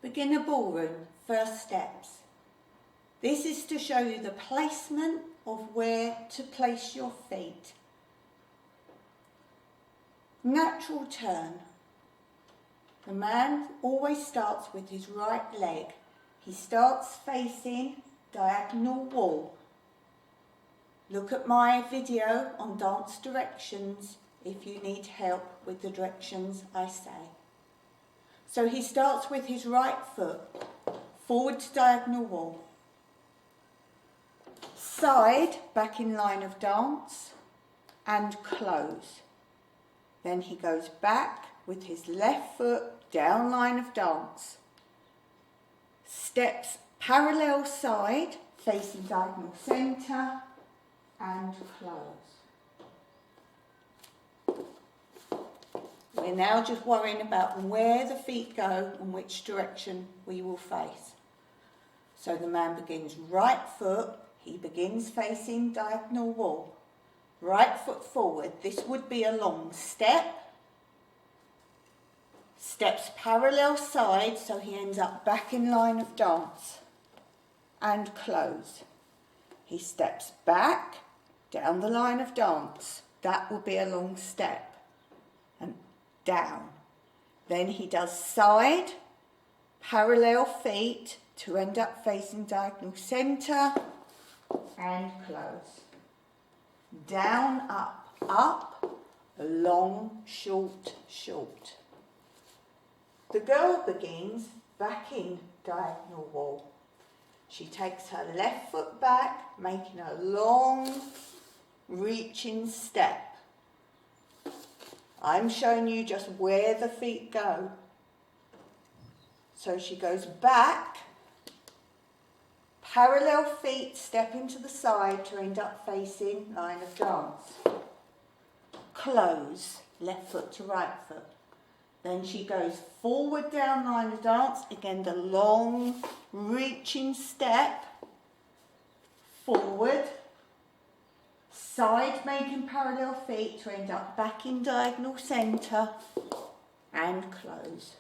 Beginner ballroom, first steps. This is to show you the placement of where to place your feet. Natural turn. The man always starts with his right leg. He starts facing diagonal wall. Look at my video on dance directions if you need help with the directions I say. So he starts with his right foot, forward to diagonal wall. Side, back in line of dance, and close. Then he goes back with his left foot, down line of dance. Steps parallel side, facing diagonal centre, and close. We're now just worrying about where the feet go and which direction we will face. So the man begins right foot, he begins facing diagonal wall. Right foot forward, this would be a long step. Steps parallel side, so he ends up back in line of dance. And close. He steps back, down the line of dance. That will be a long step. And down. Then he does side, parallel feet to end up facing diagonal centre and close. Down, up, long, short, short. The girl begins back in diagonal wall. She takes her left foot back, making a long, reaching step. I'm showing you just where the feet go. So she goes back, parallel feet step into the side to end up facing line of dance. Close, left foot to right foot. Then she goes forward down line of dance, again the long reaching step, forward, side making parallel feet to end up back in diagonal centre and close.